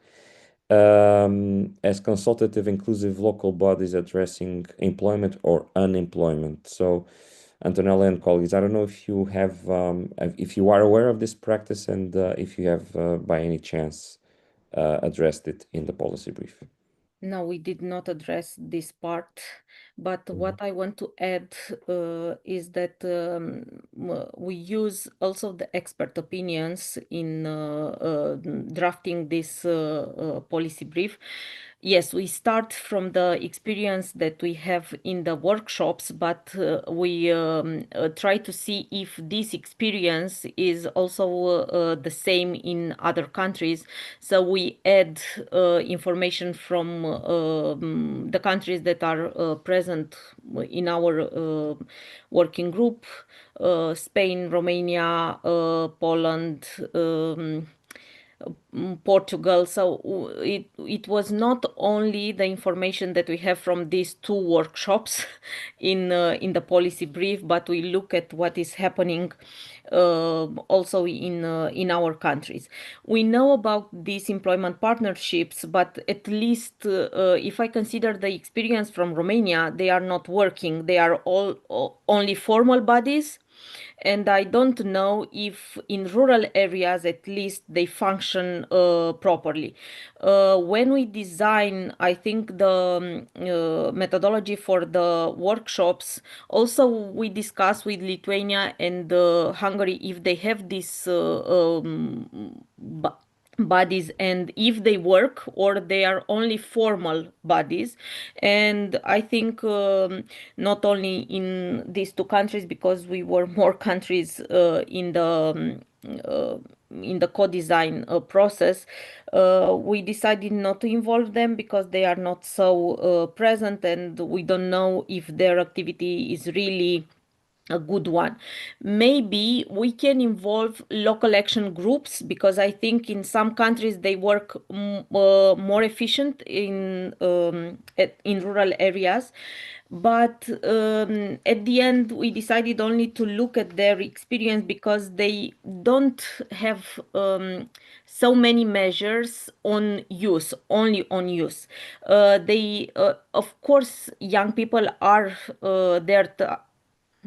as consultative, inclusive local bodies addressing employment or unemployment? So, Antonella and colleagues, I don't know if you have, if you are aware of this practice, and if you have, by any chance, addressed it in the policy brief. No, we did not address this part, but what I want to add is that we use also the expert opinions in drafting this policy brief. Yes, we start from the experience that we have in the workshops, but we try to see if this experience is also the same in other countries. So we add information from the countries that are present in our working group: Spain, Romania, Poland, Portugal. So it was not only the information that we have from these two workshops in the policy brief, but we look at what is happening also in our countries. We know about these employment partnerships, but at least if I consider the experience from Romania, they are not working. They are all only formal bodies. And I don't know if in rural areas at least they function properly. When we design, I think the methodology for the workshops, also we discuss with Lithuania and Hungary if they have this bodies and if they work or they are only formal bodies. And I think not only in these two countries, because we were more countries in the co-design process, we decided not to involve them because they are not so present, and we don't know if their activity is really a good one. Maybe we can involve local action groups, because I think in some countries they work more efficient in rural areas. But at the end, we decided only to look at their experience because they don't have so many measures on use, only on use. Of course, young people are there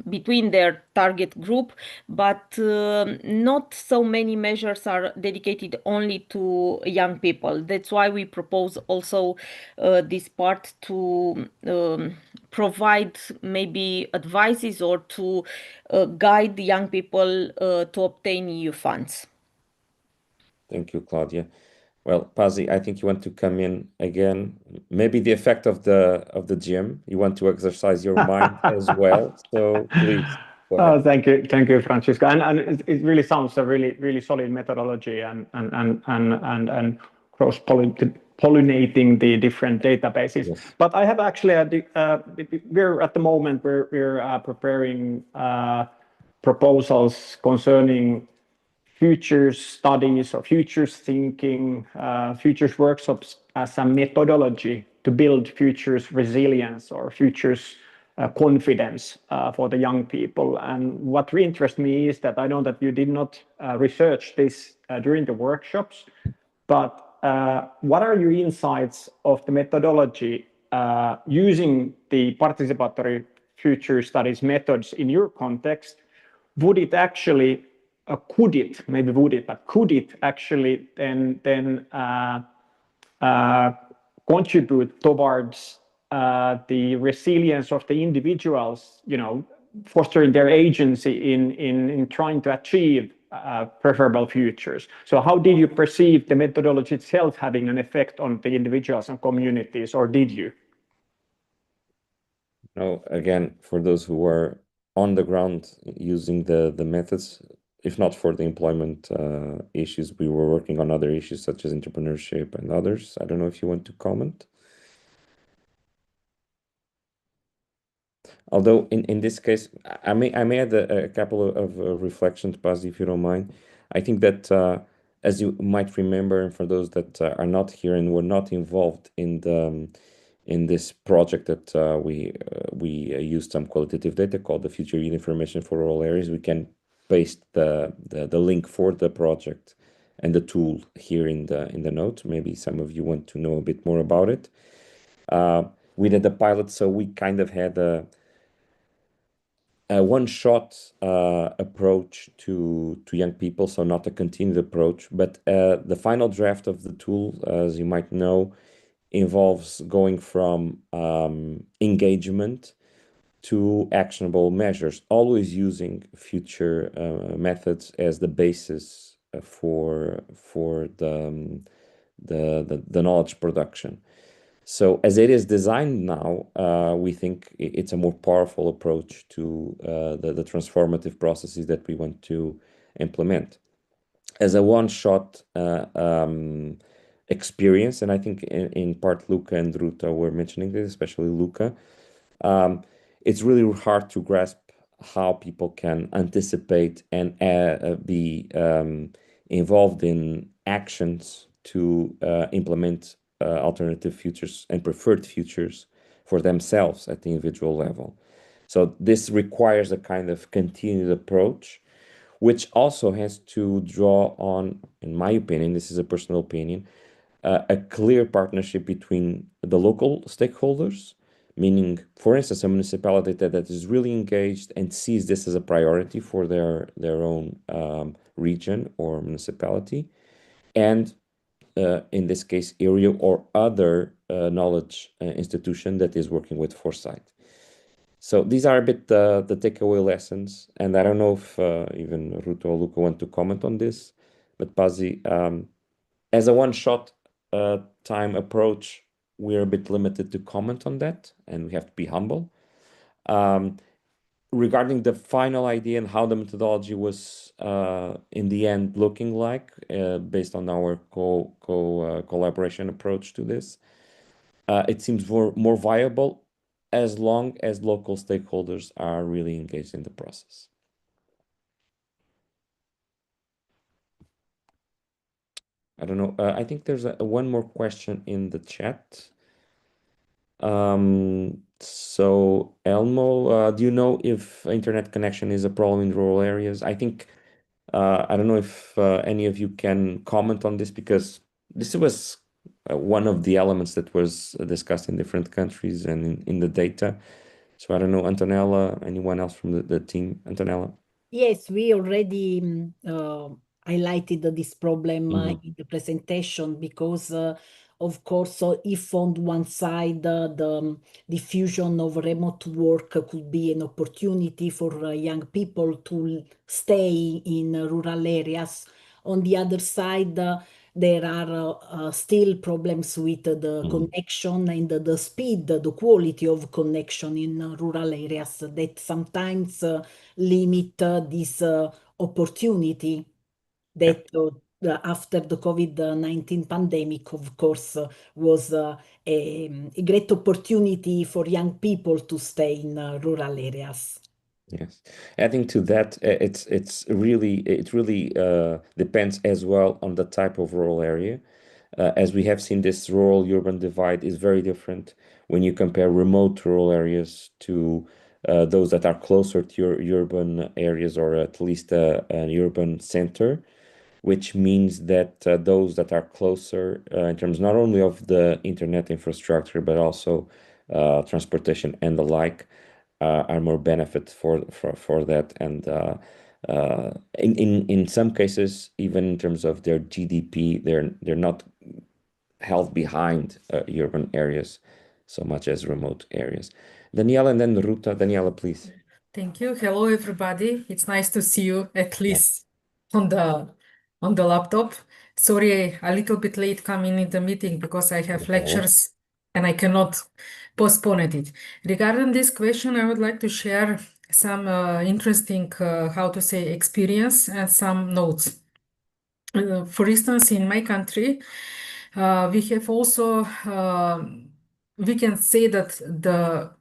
between their target group, but not so many measures are dedicated only to young people. That's why we propose also this part to provide maybe advices or to guide young people to obtain EU funds. Thank you, Claudia. Well, Pazzi, I think you want to come in again. Maybe the effect of the gym. You want to exercise your mind as well. So please. Go ahead. Thank you, Francisco. And it really sounds a really solid methodology and cross pollinating the different databases. Yes. But I have actually we're at the moment we're preparing proposals concerning futures studies or futures thinking, futures workshops as a methodology to build futures resilience or futures confidence for the young people. And what really interests me is that I know that you did not research this during the workshops, but what are your insights of the methodology using the participatory future studies methods in your context? Would it actually, could it actually then contribute towards the resilience of the individuals, fostering their agency in trying to achieve preferable futures? So how did you perceive the methodology itself having an effect on the individuals and communities, or did you? No, again, for those who are on the ground using the methods, if not for the employment issues, we were working on other issues such as entrepreneurship and others. I don't know if you want to comment. Although in this case, I may add a couple of reflections, Paz, if you don't mind. I think that as you might remember, and for those that are not here and were not involved in this project that we used some qualitative data called the Future Youth Information for Rural Areas. We can paste the link for the project and the tool here in the notes. Maybe some of you want to know a bit more about it. We did the pilot, so we kind of had a one-shot approach to young people, so not a continued approach. But the final draft of the tool, as you might know, involves going from engagement to actionable measures, always using future methods as the basis for the knowledge production. So as it is designed now, we think it's a more powerful approach to the transformative processes that we want to implement. As a one-shot experience, and I think in part Luca and Ruta were mentioning this, especially Luca, it's really hard to grasp how people can anticipate and be involved in actions to implement alternative futures and preferred futures for themselves at the individual level. So this requires a kind of continued approach, which also has to draw on, in my opinion, this is a personal opinion, a clear partnership between the local stakeholders, meaning, for instance, a municipality that is really engaged and sees this as a priority for their own region or municipality, and in this case, EURYO or other knowledge institution that is working with foresight. So these are a bit the takeaway lessons, and I don't know if even Ruto or Luca want to comment on this, but Pazzi, as a one-shot time approach, we're a bit limited to comment on that, and we have to be humble. Regarding the final idea and how the methodology was in the end looking like, based on our collaboration approach to this, it seems more viable as long as local stakeholders are really engaged in the process. I don't know. I think there's one more question in the chat. So Elmo, do you know if internet connection is a problem in rural areas? I think I don't know if any of you can comment on this, because this was one of the elements that was discussed in different countries and in the data. So I don't know, Antonella, anyone else from the team? Antonella? Yes, we already highlighted this problem in the presentation, because, of course, so if on one side the diffusion of remote work could be an opportunity for young people to stay in rural areas, on the other side, there are still problems with the connection and the speed, the quality of connection in rural areas that sometimes limit this opportunity that after the COVID-19 pandemic, of course, was a great opportunity for young people to stay in rural areas. Yes, adding to that, it really depends as well on the type of rural area. As we have seen, this rural-urban divide is very different when you compare remote rural areas to those that are closer to your urban areas, or at least an urban center, which means that those that are closer in terms not only of the internet infrastructure, but also transportation and the like, are more benefit for that. And in some cases, even in terms of their GDP, they're not held behind urban areas so much as remote areas. Daniela and then Ruta. Daniela, please. Thank you. Hello, everybody. It's nice to see you at least on the laptop. Sorry, a little bit late coming in the meeting because I have lectures and I cannot postpone it. Regarding this question, I would like to share some interesting, experience and some notes. For instance, in my country, we have also, we can say that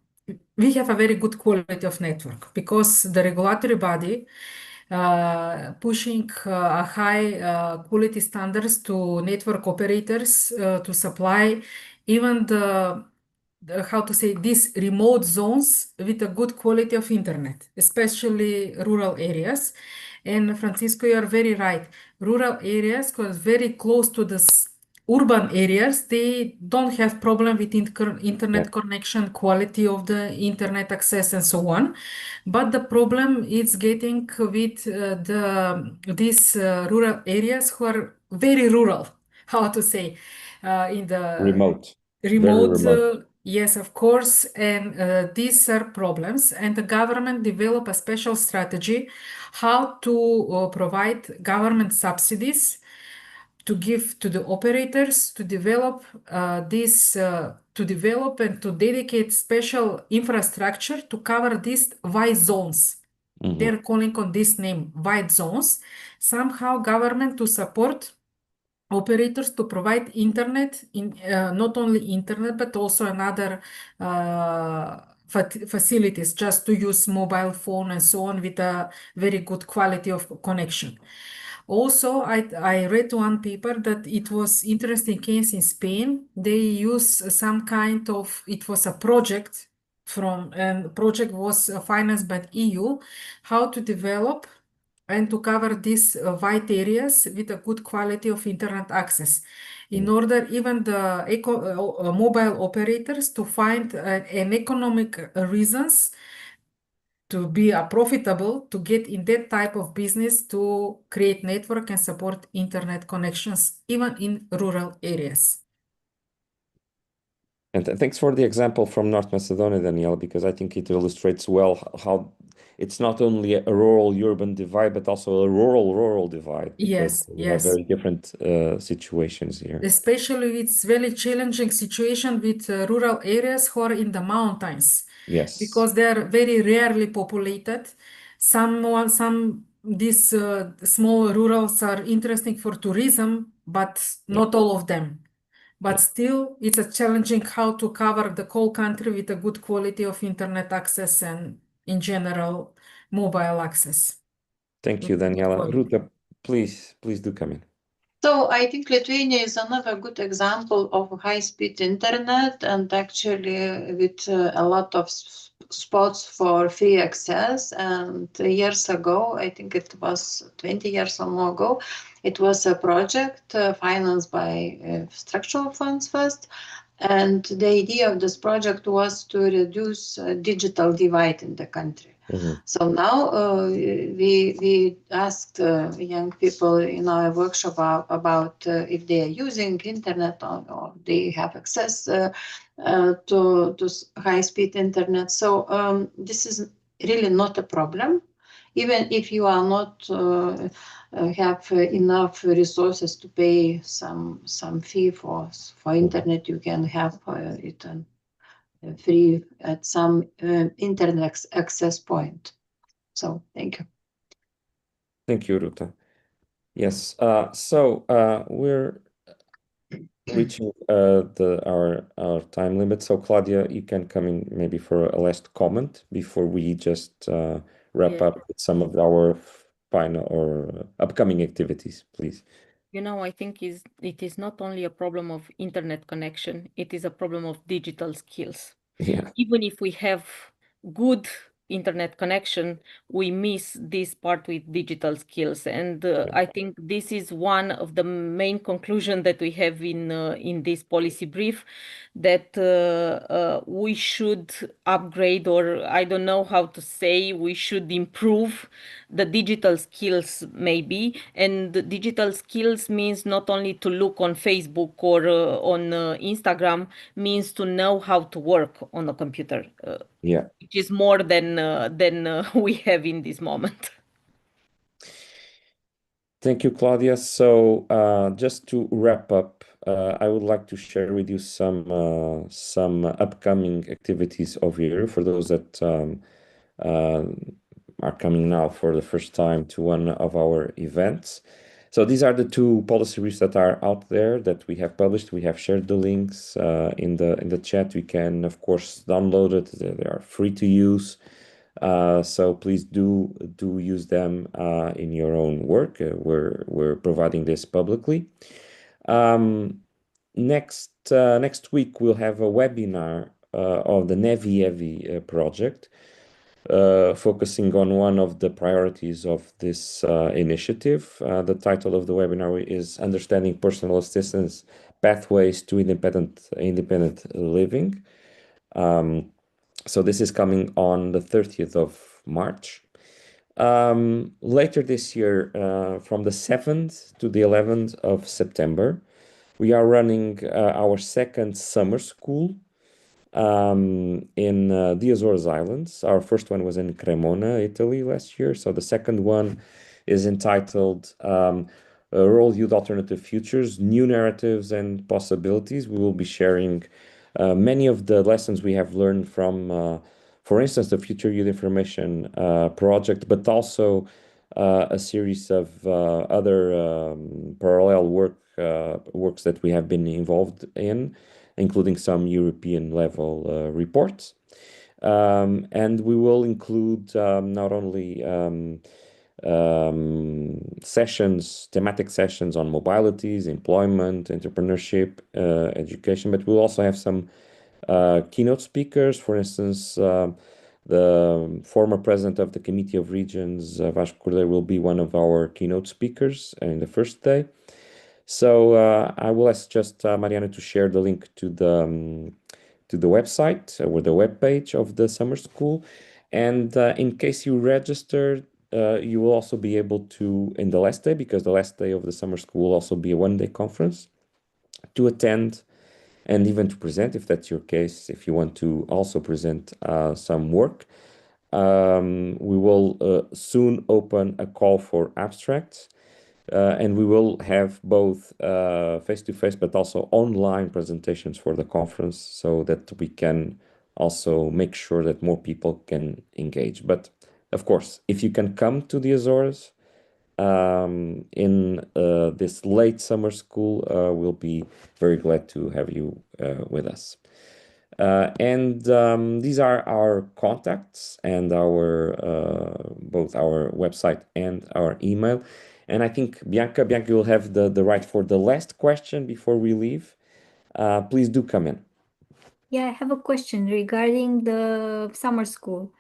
we have a very good quality of network because the regulatory body pushing a high quality standards to network operators to supply even these remote zones with a good quality of internet, especially rural areas. And Francisco, you are very right. Rural areas, because very close to the urban areas, they don't have problem with internet connection, quality of the internet access, and so on. But the problem is getting with these rural areas who are very rural. How to say in the Remote. Very remote, remote. yes, of course, and these are problems. And the government developed a special strategy how to provide government subsidies to give to the operators to develop to develop and to dedicate special infrastructure to cover these white zones. They're calling on this name white zones. Somehow government to support operators to provide internet in not only internet but also another facilities just to use mobile phone and so on with a very good quality of connection. Also, I read one paper that it was interesting case in Spain. They use some kind of, it was a project and project was financed by EU, how to develop and to cover these white areas with a good quality of internet access in order even the mobile operators to find an economic reasons to be profitable to get in that type of business to create network and support internet connections even in rural areas. And thanks for the example from North Macedonia, Daniela, because I think it illustrates well how it's not only a rural-urban divide, but also a rural-rural divide, because we have very different situations here. Especially it's very challenging situation with rural areas who are in the mountains. Yes. Because they are very rarely populated. These small rurals are interesting for tourism, but not all of them. But still, it's a challenging how to cover the whole country with a good quality of internet access and, in general, mobile access. Thank you, Daniela. Ruta, please do come in. So I think Lithuania is another good example of high-speed internet, and actually with a lot of spots for free access. And years ago, I think it was 20 years or more ago, it was a project financed by structural funds first. And the idea of this project was to reduce digital divide in the country. So now we asked young people in our workshop about if they are using internet or they have access to high-speed internet. So this is really not a problem even if you are not have enough resources to pay some fee for internet, you can have it free at some internet access point. So thank you. Thank you, Ruta. Yes, we're reaching our time limit. So Claudia, you can come in maybe for a last comment before we just wrap Yeah. up with some of our final or upcoming activities, please. I think it is not only a problem of internet connection, it is a problem of digital skills. Yeah. Even if we have good internet connection, we miss this part with digital skills. And I think this is one of the main conclusion that we have in this policy brief, that we should upgrade, or I don't know how to say, we should improve the digital skills maybe. And the digital skills means not only to look on Facebook or on Instagram, means to know how to work on a computer. Yeah. Which is more than we have in this moment. Thank you, Claudia. So just to wrap up, I would like to share with you some upcoming activities of EURYO for those that are coming now for the first time to one of our events. So these are the two policy briefs that are out there that we have published. We have shared the links in the chat. You can, of course, download it. They are free to use. So please do use them in your own work. We're providing this publicly. Next week we'll have a webinar of the NEVI project, focusing on one of the priorities of this initiative. The title of the webinar is Understanding Personal Assistance Pathways to Independent Living. So this is coming on the 30th of March. Later this year, from the 7th to the 11th of September, we are running our second summer school in the Azores Islands. Our first one was in Cremona, Italy last year. So the second one is entitled Rural Youth Alternative Futures, New Narratives and Possibilities. We will be sharing many of the lessons we have learned from, for instance, the Future Youth Information Project, but also a series of other parallel works that we have been involved in, including some European level reports. And we will include not only thematic sessions on mobilities, employment, entrepreneurship, education, but we'll also have some keynote speakers. For instance, the former president of the Committee of Regions, Vasco Cordeiro, will be one of our keynote speakers in the first day. So I will ask just Mariana to share the link to the website or the webpage of the summer school. And in case you registered, you will also be able to, in the last day, because the last day of the summer school will also be a one-day conference, to attend and even to present, if that's your case, if you want to also present some work. We will soon open a call for abstracts. And we will have both face-to-face but also online presentations for the conference, so that we can also make sure that more people can engage. But of course, if you can come to the Azores in this late summer school, we'll be very glad to have you with us. And these are our contacts and both our website and our email. And I think Bianca, you'll have the right for the last question before we leave. Please do come in. Yeah, I have a question regarding the summer school.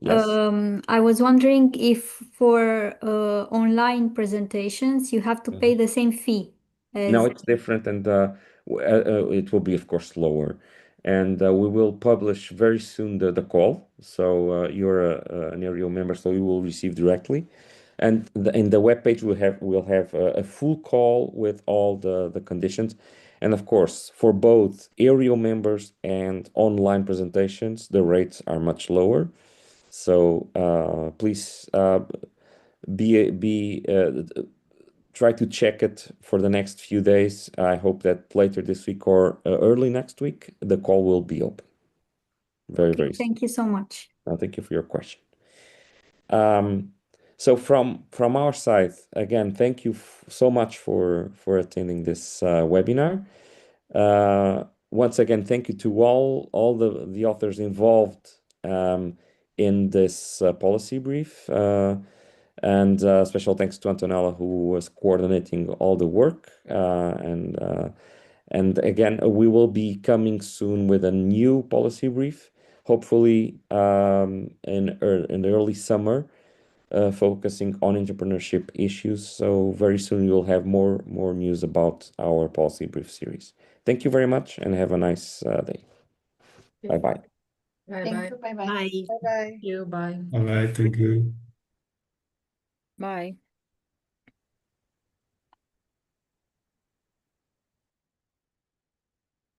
Yes. I was wondering if for online presentations you have to pay the same fee as... No, it's different, and it will be, of course, lower. And we will publish very soon the call. So you're an EURYO member, so you will receive directly. And in the webpage, we'll have a full call with all the conditions. And of course, for both EURYO members and online presentations, the rates are much lower. So please try to check it for the next few days. I hope that later this week or early next week, the call will be open. Very soon. Thank you so much. Thank you for your question. So from our side, again, thank you so much for attending this webinar. Once again, thank you to all the authors involved in this policy brief. And special thanks to Antonella, who was coordinating all the work. And again, we will be coming soon with a new policy brief, hopefully in the early summer, focusing on entrepreneurship issues. So very soon you'll have more news about our policy brief series. Thank you very much and have a nice day. Bye-bye. Thank you. Bye-bye. Bye. Bye-bye. You, bye. All right, thank you. Bye.